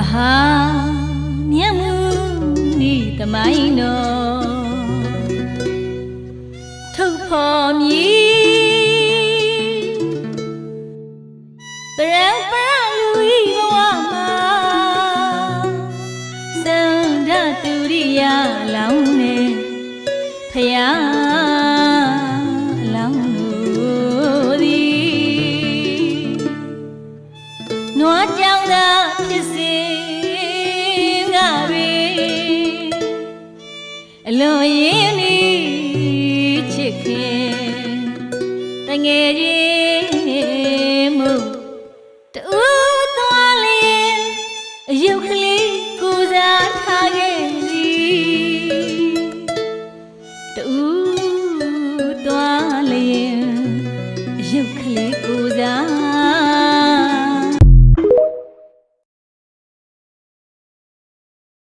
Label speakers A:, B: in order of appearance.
A: ဟာမြတ်မှုဤသမိုင်းတော်ထုတ်ဖော်မည်ပရံပရလူဤဘဝမှာစန္ဒတူရိယလောင်းနေဖယားလောင်းလို့သည်နွားကြောင်သာဖြစ်စေငါတွေအလွန်ရင်းနှီးချစ်ခင်တငယ်